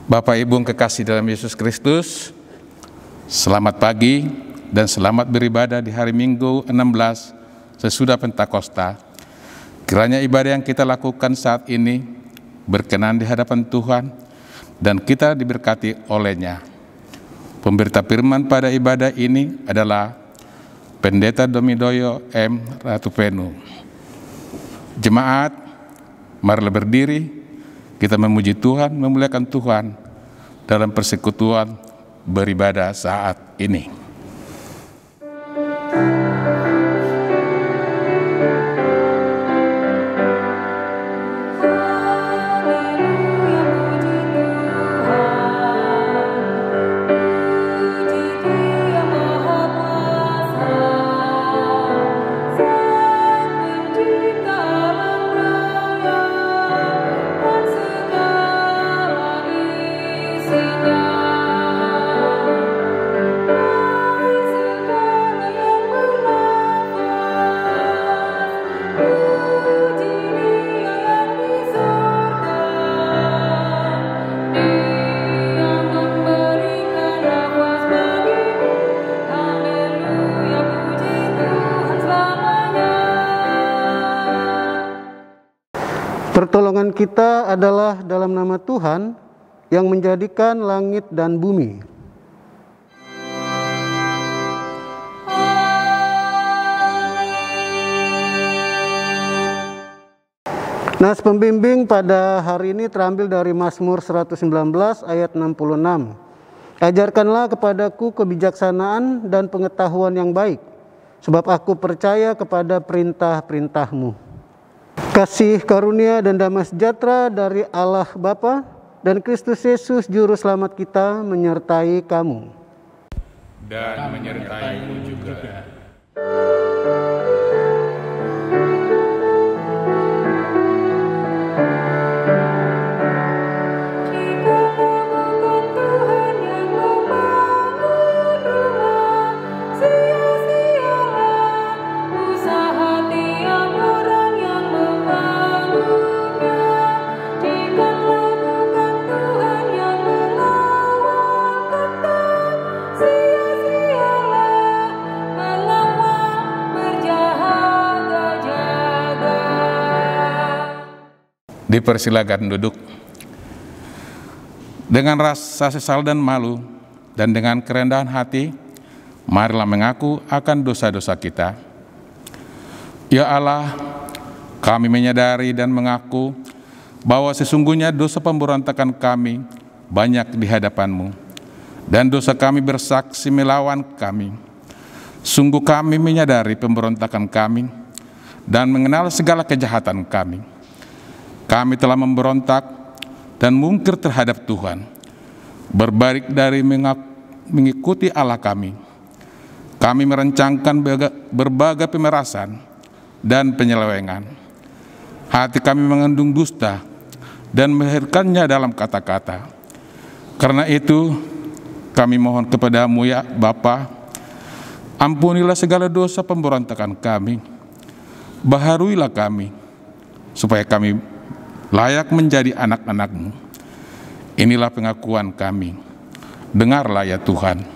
Bapak Ibu yang kekasih dalam Yesus Kristus, selamat pagi dan selamat beribadah di hari Minggu 16 sesudah Pentakosta. Kiranya ibadah yang kita lakukan saat ini berkenan di hadapan Tuhan dan kita diberkati oleh-Nya. Pemberita firman pada ibadah ini adalah Pendeta Domidoyo M. Ratupenu. Jemaat, marilah berdiri, kita memuji Tuhan, memuliakan Tuhan dalam persekutuan beribadah saat ini. Pertolongan kita adalah dalam nama Tuhan yang menjadikan langit dan bumi. Nas pembimbing pada hari ini terambil dari Mazmur 119 ayat 66. Ajarkanlah kepadaku kebijaksanaan dan pengetahuan yang baik, sebab aku percaya kepada perintah-perintahmu. Kasih karunia dan damai sejahtera dari Allah Bapa dan Kristus Yesus Juru Selamat kita menyertai kamu. Dan menyertaimu juga. Dipersilakan duduk. Dengan rasa sesal dan malu dan dengan kerendahan hati, marilah mengaku akan dosa-dosa kita. Ya Allah, kami menyadari dan mengaku bahwa sesungguhnya dosa pemberontakan kami banyak di hadapan-Mu, dan dosa kami bersaksi melawan kami. Sungguh kami menyadari pemberontakan kami dan mengenal segala kejahatan kami. Kami telah memberontak dan mungkir terhadap Tuhan, berbalik dari mengikuti Allah kami. Kami merencangkan berbagai pemerasan dan penyelewengan. Hati kami mengandung dusta dan melahirkannya dalam kata-kata. Karena itu, kami mohon kepadamu ya Bapa, ampunilah segala dosa pemberontakan kami. Baharuilah kami, supaya kami layak menjadi anak-anak-Mu. Inilah pengakuan kami. Dengarlah ya Tuhan.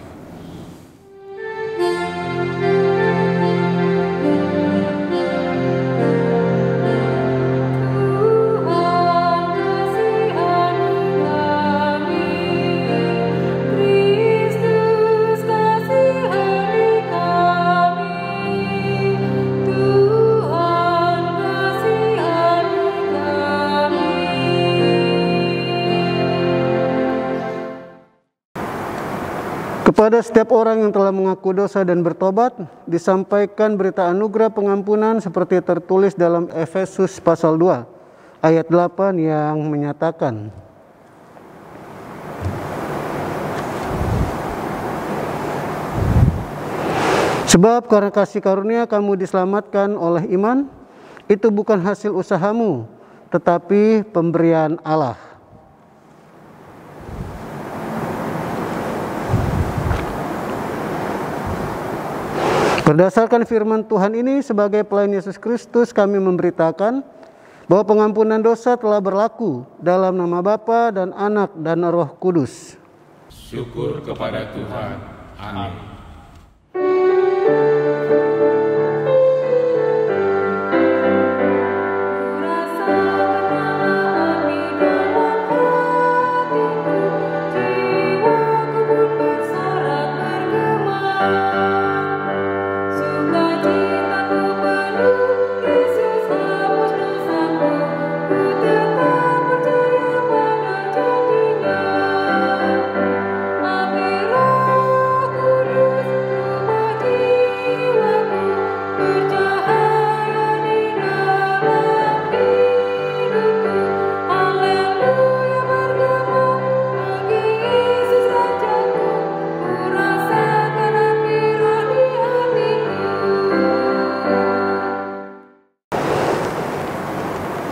Kepada setiap orang yang telah mengaku dosa dan bertobat, disampaikan berita anugerah pengampunan seperti tertulis dalam Efesus pasal 2, ayat 8 yang menyatakan, sebab karena kasih karunia kamu diselamatkan oleh iman, itu bukan hasil usahamu, tetapi pemberian Allah. Berdasarkan firman Tuhan ini, sebagai pelayan Yesus Kristus kami memberitakan bahwa pengampunan dosa telah berlaku dalam nama Bapa dan Anak dan Roh Kudus. Syukur kepada Tuhan. Amin.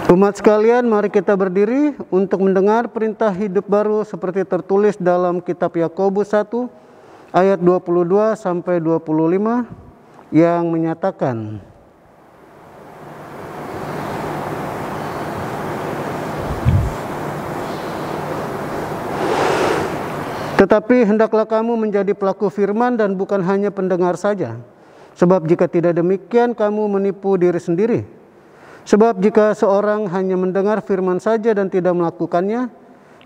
Umat sekalian, mari kita berdiri untuk mendengar perintah hidup baru seperti tertulis dalam kitab Yakobus 1 ayat 22 sampai 25 yang menyatakan, tetapi hendaklah kamu menjadi pelaku firman dan bukan hanya pendengar saja, sebab jika tidak demikian kamu menipu diri sendiri. Sebab jika seorang hanya mendengar firman saja dan tidak melakukannya,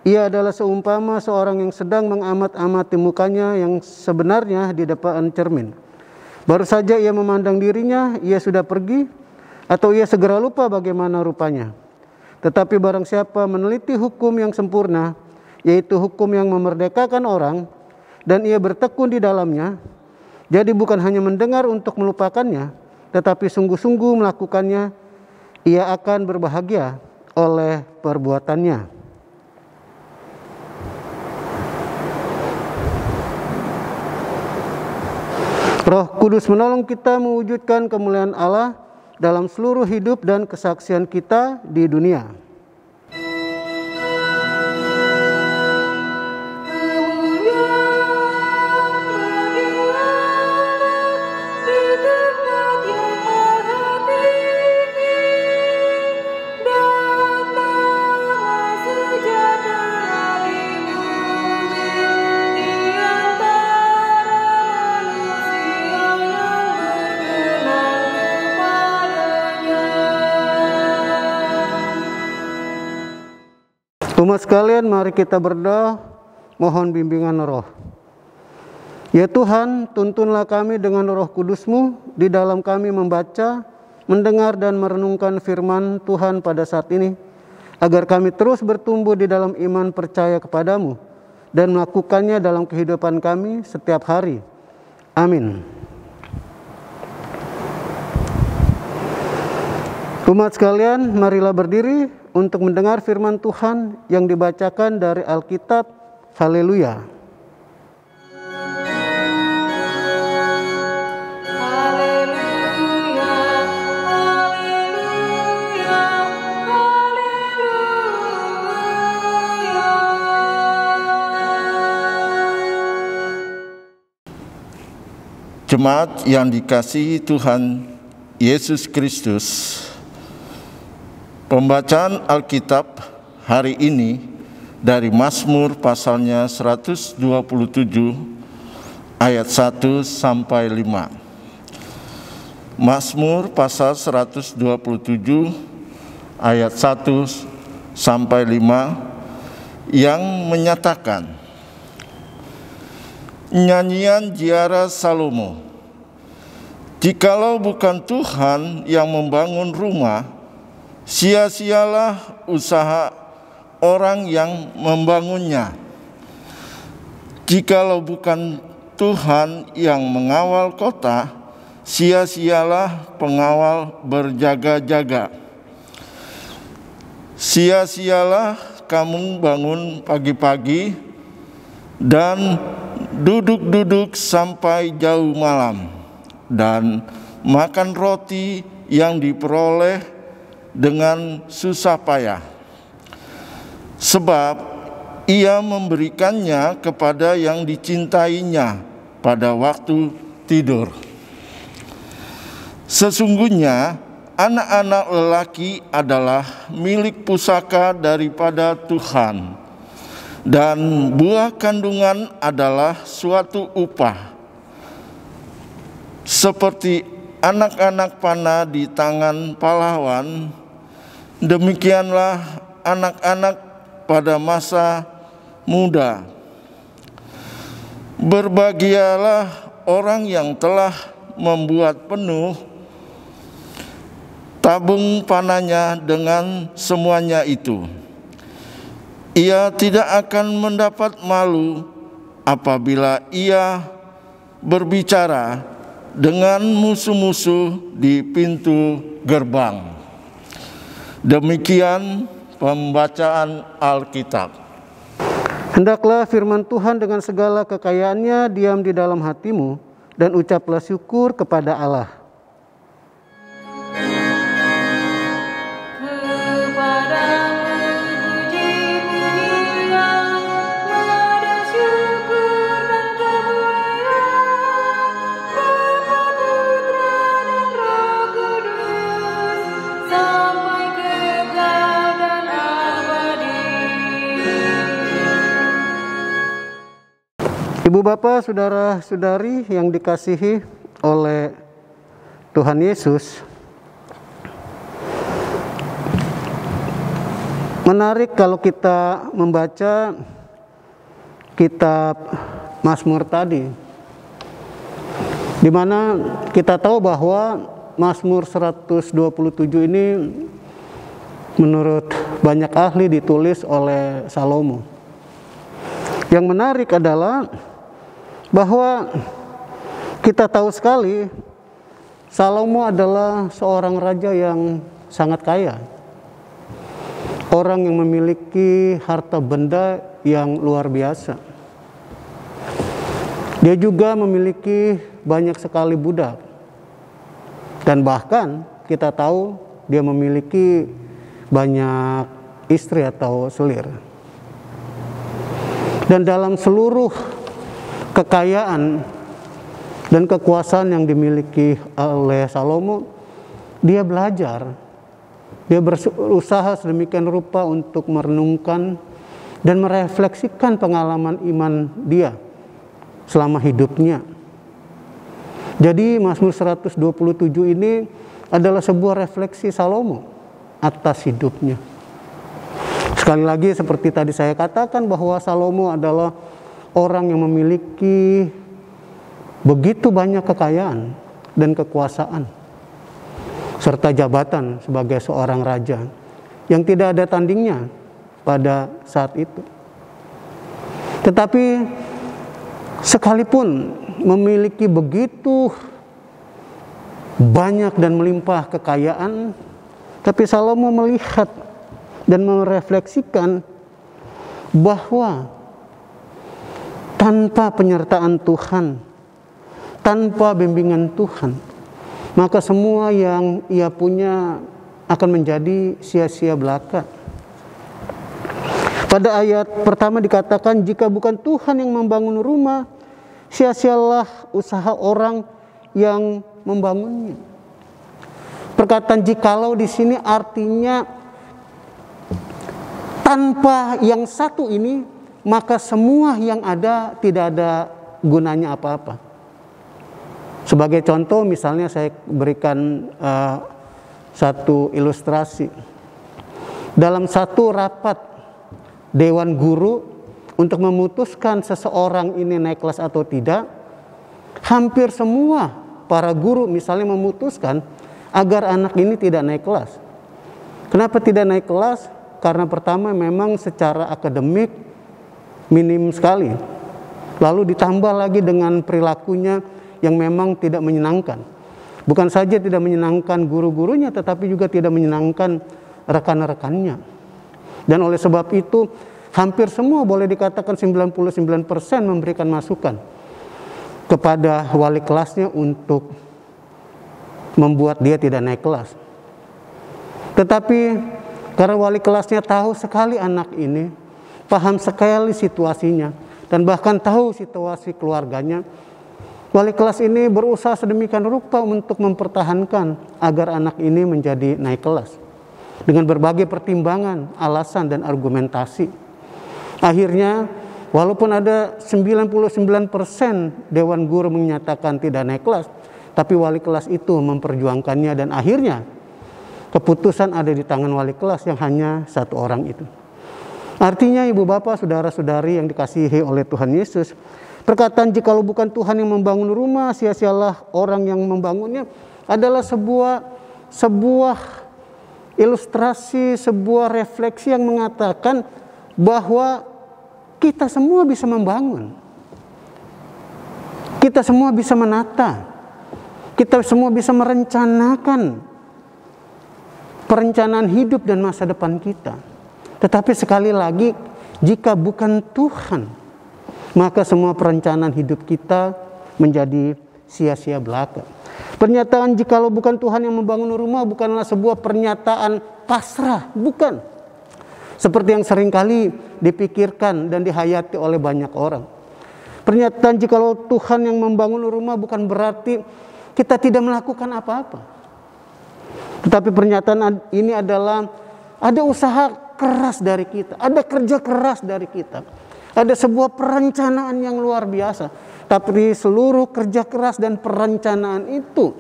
ia adalah seumpama seorang yang sedang mengamat-amati mukanya yang sebenarnya di depan cermin. Baru saja ia memandang dirinya, ia sudah pergi, atau ia segera lupa bagaimana rupanya. Tetapi barang siapa meneliti hukum yang sempurna, yaitu hukum yang memerdekakan orang, dan ia bertekun di dalamnya, jadi bukan hanya mendengar untuk melupakannya, tetapi sungguh-sungguh melakukannya, ia akan berbahagia oleh perbuatannya. Roh Kudus menolong kita mewujudkan kemuliaan Allah dalam seluruh hidup dan kesaksian kita di dunia. Umat sekalian, mari kita berdoa mohon bimbingan roh. Ya Tuhan, tuntunlah kami dengan Roh Kudus-Mu di dalam kami membaca, mendengar dan merenungkan firman Tuhan pada saat ini, agar kami terus bertumbuh di dalam iman percaya kepadamu dan melakukannya dalam kehidupan kami setiap hari. Amin. Umat sekalian, marilah berdiri untuk mendengar firman Tuhan yang dibacakan dari Alkitab. Haleluya. Haleluya, haleluya, haleluya. Jemaat yang dikasihi Tuhan Yesus Kristus, pembacaan Alkitab hari ini dari Mazmur pasalnya 127 ayat 1 sampai 5. Mazmur pasal 127 ayat 1 sampai 5 yang menyatakan, nyanyian Ziarah Salomo. Jikalau bukan Tuhan yang membangun rumah, sia-sialah usaha orang yang membangunnya. Jikalau bukan Tuhan yang mengawal kota, sia-sialah pengawal berjaga-jaga. Sia-sialah kamu bangun pagi-pagi dan duduk-duduk sampai jauh malam, dan makan roti yang diperoleh dengan susah payah, sebab ia memberikannya kepada yang dicintainya pada waktu tidur. Sesungguhnya anak-anak lelaki adalah milik pusaka daripada Tuhan, dan buah kandungan adalah suatu upah. Seperti anak-anak panah di tangan pahlawan, demikianlah anak-anak pada masa muda. Berbahagialah orang yang telah membuat penuh tabung panahnya dengan semuanya itu. Ia tidak akan mendapat malu apabila ia berbicara dengan musuh-musuh di pintu gerbang. Demikian pembacaan Alkitab. Hendaklah firman Tuhan dengan segala kekayaannya diam di dalam hatimu, dan ucaplah syukur kepada Allah. Ibu bapak, saudara-saudari yang dikasihi oleh Tuhan Yesus, menarik kalau kita membaca kitab Mazmur tadi, di mana kita tahu bahwa Mazmur 127 ini menurut banyak ahli ditulis oleh Salomo. Yang menarik adalah bahwa kita tahu sekali Salomo adalah seorang raja yang sangat kaya. Orang yang memiliki harta benda yang luar biasa. Dia juga memiliki banyak sekali budak. Dan bahkan kita tahu dia memiliki banyak istri atau selir. Dan dalam seluruh kekayaan dan kekuasaan yang dimiliki oleh Salomo, dia belajar, dia berusaha sedemikian rupa untuk merenungkan dan merefleksikan pengalaman iman dia selama hidupnya. Jadi Mazmur 127 ini adalah sebuah refleksi Salomo atas hidupnya. Sekali lagi seperti tadi saya katakan bahwa Salomo adalah orang yang memiliki begitu banyak kekayaan dan kekuasaan serta jabatan sebagai seorang raja yang tidak ada tandingnya pada saat itu. Tetapi sekalipun memiliki begitu banyak dan melimpah kekayaan, tapi Salomo melihat dan merefleksikan bahwa tanpa penyertaan Tuhan, tanpa bimbingan Tuhan, maka semua yang ia punya akan menjadi sia-sia belaka. Pada ayat pertama dikatakan, jika bukan Tuhan yang membangun rumah, sia-sialah usaha orang yang membangunnya. Perkataan jikalau di sini artinya tanpa yang satu ini, maka semua yang ada tidak ada gunanya apa-apa. Sebagai contoh, misalnya saya berikan satu ilustrasi. Dalam satu rapat Dewan Guru untuk memutuskan seseorang ini naik kelas atau tidak, hampir semua para guru misalnya memutuskan agar anak ini tidak naik kelas. Kenapa tidak naik kelas? Karena pertama memang secara akademik minim sekali. Lalu ditambah lagi dengan perilakunya yang memang tidak menyenangkan. Bukan saja tidak menyenangkan guru-gurunya, tetapi juga tidak menyenangkan rekan-rekannya. Dan oleh sebab itu, hampir semua, boleh dikatakan 99% memberikan masukan kepada wali kelasnya untuk membuat dia tidak naik kelas. Tetapi karena wali kelasnya tahu sekali anak ini, paham sekali situasinya, dan bahkan tahu situasi keluarganya, Wali kelas ini berusaha sedemikian rupa untuk mempertahankan agar anak ini menjadi naik kelas dengan berbagai pertimbangan, alasan, dan argumentasi. Akhirnya, walaupun ada 99% Dewan Guru menyatakan tidak naik kelas, tapi wali kelas itu memperjuangkannya, dan akhirnya keputusan ada di tangan wali kelas yang hanya satu orang itu. Artinya, ibu bapak, saudara-saudari yang dikasihi oleh Tuhan Yesus, perkataan jikalau bukan Tuhan yang membangun rumah, sia-sialah orang yang membangunnya adalah sebuah ilustrasi, sebuah refleksi yang mengatakan bahwa kita semua bisa membangun. Kita semua bisa menata. Kita semua bisa merencanakan perencanaan hidup dan masa depan kita. Tetapi sekali lagi, jika bukan Tuhan, maka semua perencanaan hidup kita menjadi sia-sia belaka. Pernyataan jikalau bukan Tuhan yang membangun rumah bukanlah sebuah pernyataan pasrah, bukan. Seperti yang seringkali dipikirkan dan dihayati oleh banyak orang. Pernyataan jikalau Tuhan yang membangun rumah bukan berarti kita tidak melakukan apa-apa. Tetapi pernyataan ini adalah ada usaha keras dari kita, ada kerja keras dari kita. Ada sebuah perencanaan yang luar biasa. Tapi seluruh kerja keras dan perencanaan itu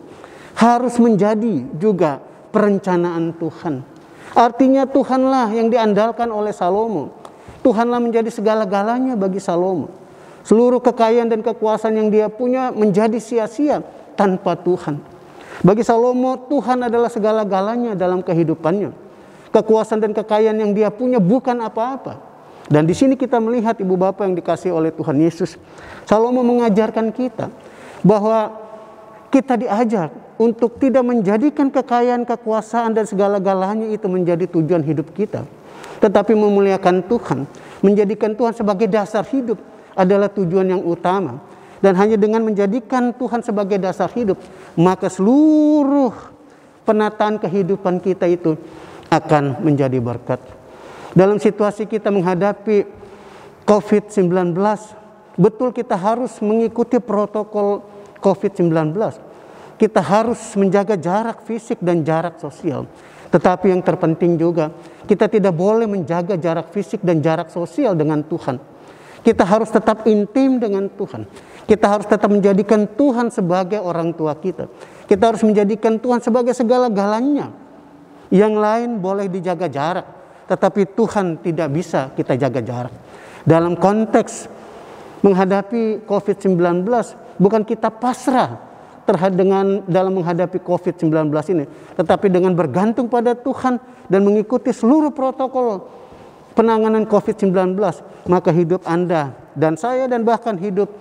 harus menjadi juga perencanaan Tuhan. Artinya Tuhanlah yang diandalkan oleh Salomo. Tuhanlah menjadi segala-galanya bagi Salomo. Seluruh kekayaan dan kekuasaan yang dia punya menjadi sia-sia tanpa Tuhan. Bagi Salomo, Tuhan adalah segala-galanya dalam kehidupannya. Kekuasaan dan kekayaan yang dia punya bukan apa-apa. Dan di sini kita melihat ibu bapak yang dikasihi oleh Tuhan Yesus, Salomo mengajarkan kita bahwa kita diajak untuk tidak menjadikan kekayaan, kekuasaan, dan segala-galanya itu menjadi tujuan hidup kita. Tetapi memuliakan Tuhan, menjadikan Tuhan sebagai dasar hidup adalah tujuan yang utama. Dan hanya dengan menjadikan Tuhan sebagai dasar hidup, maka seluruh penataan kehidupan kita itu akan menjadi berkat. Dalam situasi kita menghadapi COVID-19, betul kita harus mengikuti protokol COVID-19. Kita harus menjaga jarak fisik dan jarak sosial. Tetapi yang terpenting juga, kita tidak boleh menjaga jarak fisik dan jarak sosial dengan Tuhan. Kita harus tetap intim dengan Tuhan. Kita harus tetap menjadikan Tuhan sebagai orang tua kita. Kita harus menjadikan Tuhan sebagai segala-galanya. Yang lain boleh dijaga jarak, tetapi Tuhan tidak bisa kita jaga jarak. Dalam konteks menghadapi COVID-19, bukan kita pasrah dalam menghadapi COVID-19 ini, tetapi dengan bergantung pada Tuhan dan mengikuti seluruh protokol penanganan COVID-19, maka hidup Anda dan saya dan bahkan hidup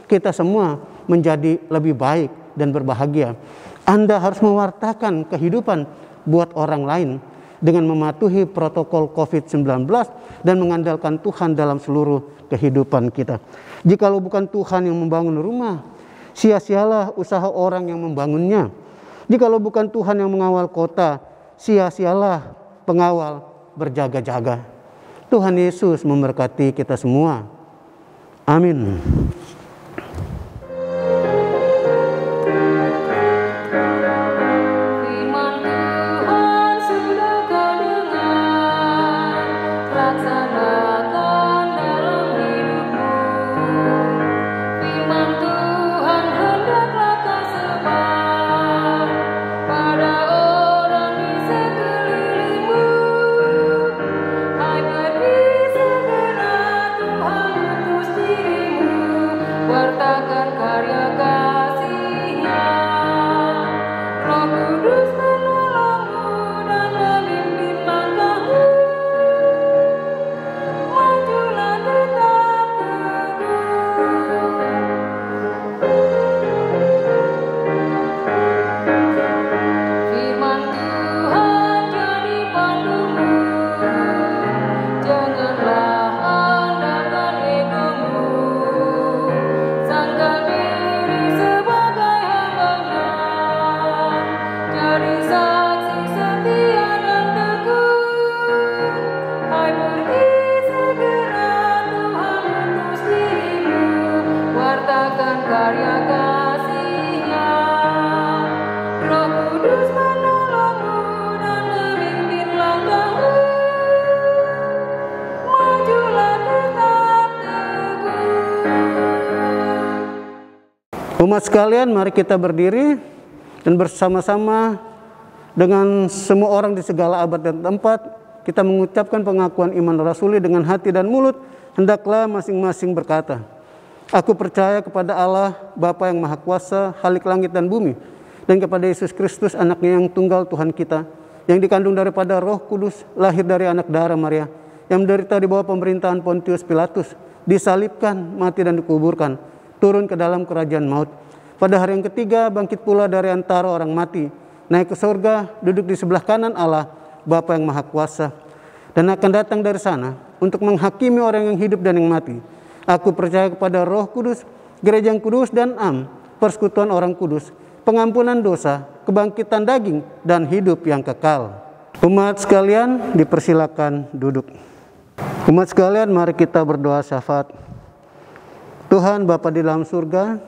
kita semua menjadi lebih baik dan berbahagia. Anda harus mewartakan kehidupan buat orang lain dengan mematuhi protokol COVID-19 dan mengandalkan Tuhan dalam seluruh kehidupan kita. Jikalau bukan Tuhan yang membangun rumah, sia-sialah usaha orang yang membangunnya. Jikalau bukan Tuhan yang mengawal kota, sia-sialah pengawal berjaga-jaga. Tuhan Yesus memberkati kita semua. Amin. Umat sekalian, mari kita berdiri dan bersama-sama dengan semua orang di segala abad dan tempat kita mengucapkan pengakuan iman rasuli dengan hati dan mulut. Hendaklah masing-masing berkata, aku percaya kepada Allah, Bapa yang Maha Kuasa, Khalik langit dan bumi, dan kepada Yesus Kristus, anaknya yang tunggal Tuhan kita, yang dikandung daripada Roh Kudus, lahir dari anak darah Maria, yang menderita di bawah pemerintahan Pontius Pilatus, disalibkan, mati dan dikuburkan, turun ke dalam kerajaan maut. Pada hari yang ketiga bangkit pula dari antara orang mati, naik ke surga, duduk di sebelah kanan Allah, Bapa yang Maha Kuasa, dan akan datang dari sana untuk menghakimi orang yang hidup dan yang mati. Aku percaya kepada Roh Kudus, gereja yang kudus dan persekutuan orang kudus, pengampunan dosa, kebangkitan daging, dan hidup yang kekal. Umat sekalian, dipersilakan duduk. Umat sekalian, mari kita berdoa syafaat. Tuhan Bapa di dalam surga,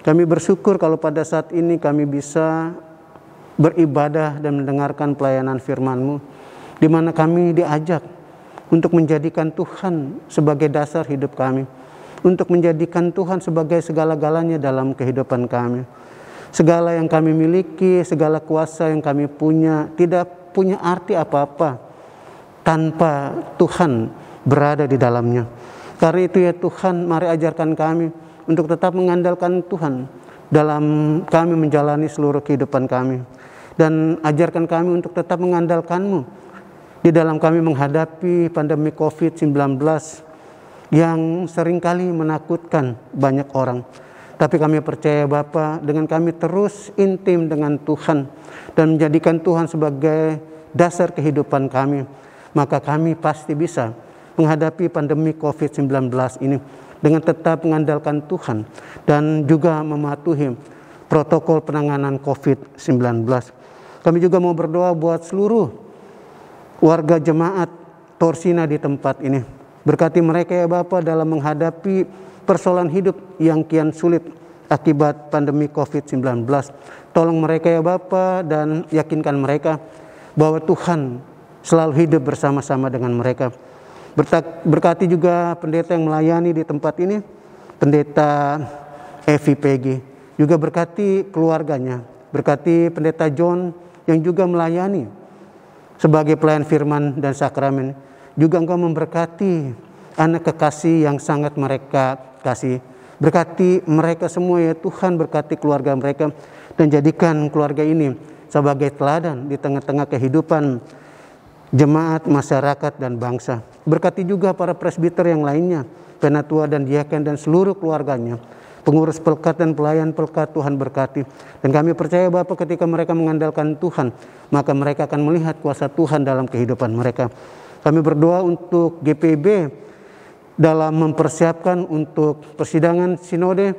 kami bersyukur kalau pada saat ini kami bisa beribadah dan mendengarkan pelayanan firman-Mu, di mana kami diajak untuk menjadikan Tuhan sebagai dasar hidup kami, untuk menjadikan Tuhan sebagai segala-galanya dalam kehidupan kami. Segala yang kami miliki, segala kuasa yang kami punya, tidak punya arti apa-apa tanpa Tuhan berada di dalamnya. Karena itu ya Tuhan, mari ajarkan kami untuk tetap mengandalkan Tuhan dalam kami menjalani seluruh kehidupan kami. Dan ajarkan kami untuk tetap mengandalkan-Mu di dalam kami menghadapi pandemi COVID-19 yang seringkali menakutkan banyak orang. Tapi kami percaya Bapa, dengan kami terus intim dengan Tuhan dan menjadikan Tuhan sebagai dasar kehidupan kami, maka kami pasti bisa menghadapi pandemi COVID-19 ini dengan tetap mengandalkan Tuhan dan juga mematuhi protokol penanganan COVID-19. Kami juga mau berdoa buat seluruh warga jemaat Torsina di tempat ini. Berkati mereka ya Bapa dalam menghadapi persoalan hidup yang kian sulit akibat pandemi COVID-19. Tolong mereka ya Bapa dan yakinkan mereka bahwa Tuhan selalu hidup bersama-sama dengan mereka. Berkati juga pendeta yang melayani di tempat ini, pendeta Evi Peggy. Juga berkati keluarganya, berkati pendeta John yang juga melayani sebagai pelayan firman dan sakramen. Juga Engkau memberkati anak kekasih yang sangat mereka kasih. Berkati mereka semua ya Tuhan, berkati keluarga mereka dan jadikan keluarga ini sebagai teladan di tengah-tengah kehidupan jemaat, masyarakat dan bangsa. Berkati juga para presbiter yang lainnya, penatua dan diaken dan seluruh keluarganya, pengurus pelkat dan pelayan pelkat, Tuhan berkati. Dan kami percaya Bapa, ketika mereka mengandalkan Tuhan, maka mereka akan melihat kuasa Tuhan dalam kehidupan mereka. Kami berdoa untuk GPIB dalam mempersiapkan untuk persidangan sinode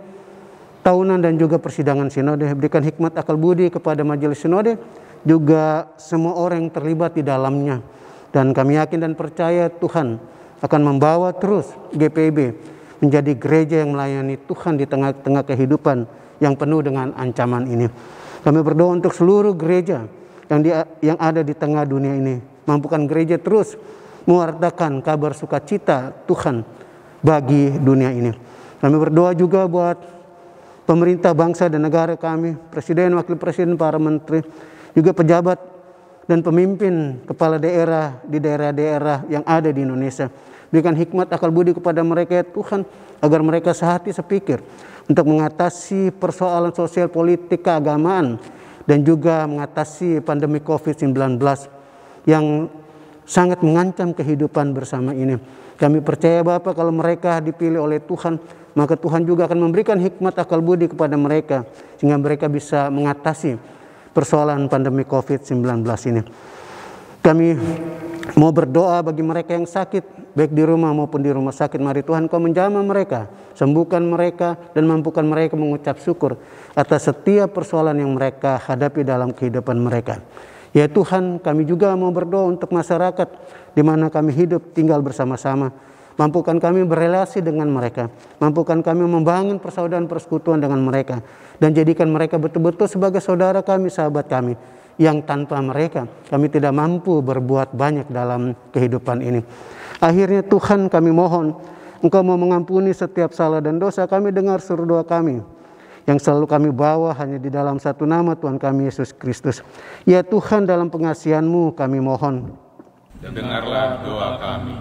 tahunan dan juga persidangan sinode. Berikan hikmat akal budi kepada majelis sinode, juga semua orang yang terlibat di dalamnya. Dan kami yakin dan percaya Tuhan akan membawa terus GPIB menjadi gereja yang melayani Tuhan di tengah-tengah kehidupan yang penuh dengan ancaman ini. Kami berdoa untuk seluruh gereja yang ada di tengah dunia ini. Mampukan gereja terus mewartakan kabar sukacita Tuhan bagi dunia ini. Kami berdoa juga buat pemerintah bangsa dan negara kami, presiden, wakil presiden, para menteri, juga pejabat dan pemimpin kepala daerah di daerah-daerah yang ada di Indonesia. Berikan hikmat akal budi kepada mereka ya Tuhan, agar mereka sehati sepikir untuk mengatasi persoalan sosial, politik, keagamaan, dan juga mengatasi pandemi COVID-19 yang sangat mengancam kehidupan bersama ini. Kami percaya Bapa, kalau mereka dipilih oleh Tuhan, maka Tuhan juga akan memberikan hikmat akal budi kepada mereka, sehingga mereka bisa mengatasi persoalan pandemi COVID-19 ini. Kami mau berdoa bagi mereka yang sakit, baik di rumah maupun di rumah sakit. Mari Tuhan Kau menjamah mereka, sembuhkan mereka, dan mampukan mereka mengucap syukur atas setiap persoalan yang mereka hadapi dalam kehidupan mereka. Ya Tuhan, kami juga mau berdoa untuk masyarakat di mana kami hidup tinggal bersama-sama. Mampukan kami berelasi dengan mereka, mampukan kami membangun persaudaraan persekutuan dengan mereka, dan jadikan mereka betul-betul sebagai saudara kami, sahabat kami, yang tanpa mereka kami tidak mampu berbuat banyak dalam kehidupan ini. Akhirnya Tuhan, kami mohon Engkau mau mengampuni setiap salah dan dosa kami. Dengar seru doa kami yang selalu kami bawa hanya di dalam satu nama Tuhan kami Yesus Kristus. Ya Tuhan, dalam pengasihan-Mu kami mohon, dengarlah doa kami.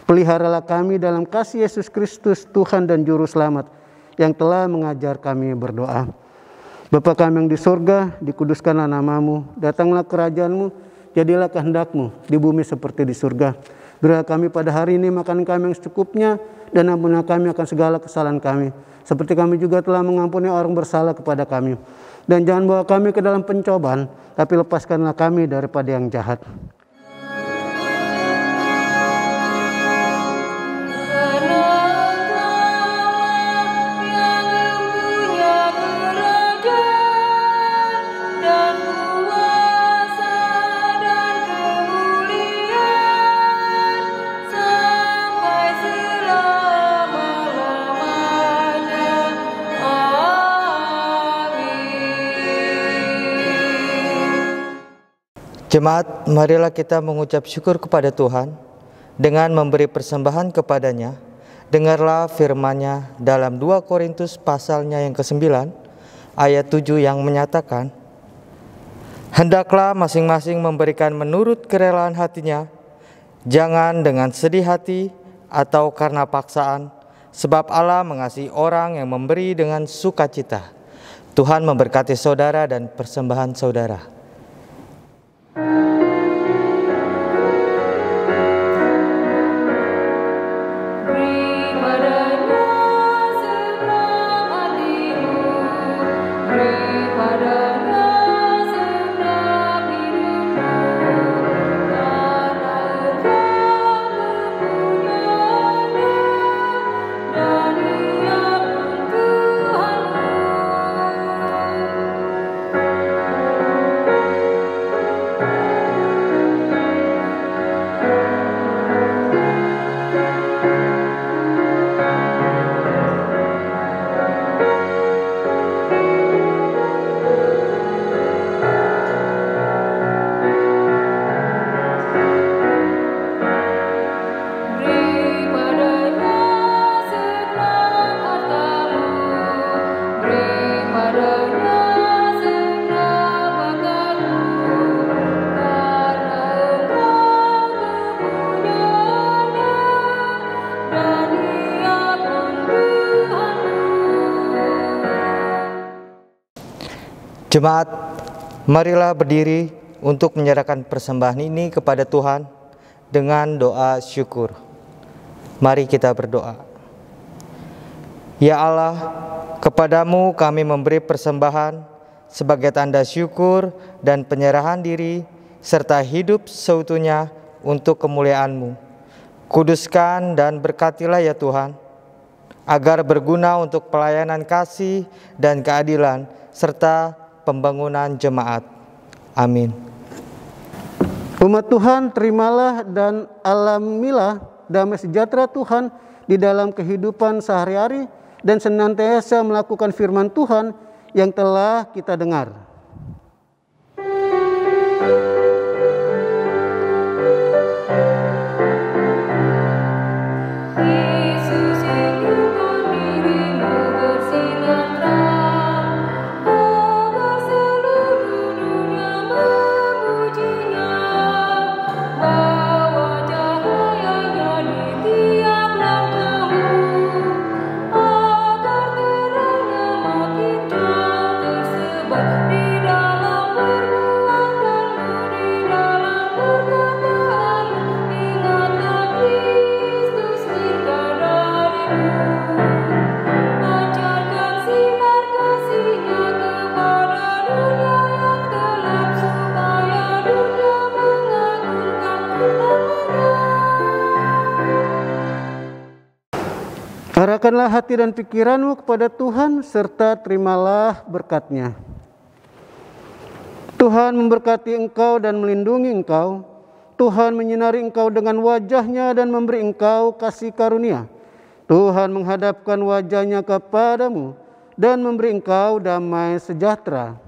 Peliharalah kami dalam kasih Yesus Kristus, Tuhan dan Juru Selamat, yang telah mengajar kami berdoa. Bapa kami yang di surga, dikuduskanlah nama-Mu, datanglah kerajaan-Mu, jadilah kehendak-Mu di bumi seperti di surga. Berilah kami pada hari ini makan kami yang secukupnya, dan ampunilah kami akan segala kesalahan kami, seperti kami juga telah mengampuni orang bersalah kepada kami. Dan jangan bawa kami ke dalam pencobaan, tapi lepaskanlah kami daripada yang jahat. Jemaat, marilah kita mengucap syukur kepada Tuhan dengan memberi persembahan kepadanya. Dengarlah firman-Nya dalam 2 Korintus pasalnya yang ke-9 ayat 7 yang menyatakan, hendaklah masing-masing memberikan menurut kerelaan hatinya, jangan dengan sedih hati atau karena paksaan, sebab Allah mengasihi orang yang memberi dengan sukacita. Tuhan memberkati saudara dan persembahan saudara. Jemaat, marilah berdiri untuk menyerahkan persembahan ini kepada Tuhan dengan doa syukur. Mari kita berdoa. Ya Allah, kepadamu kami memberi persembahan sebagai tanda syukur dan penyerahan diri serta hidup seutuhnya untuk kemuliaan-Mu. Kuduskan dan berkatilah ya Tuhan, agar berguna untuk pelayanan kasih dan keadilan serta pembangunan jemaat. Amin. Umat Tuhan, terimalah dan alamilah damai sejahtera Tuhan di dalam kehidupan sehari-hari dan senantiasa melakukan firman Tuhan yang telah kita dengar. Arahkanlah hati dan pikiranmu kepada Tuhan, serta terimalah berkat-Nya. Tuhan memberkati engkau dan melindungi engkau. Tuhan menyinari engkau dengan wajah-Nya dan memberi engkau kasih karunia. Tuhan menghadapkan wajah-Nya kepadamu dan memberi engkau damai sejahtera.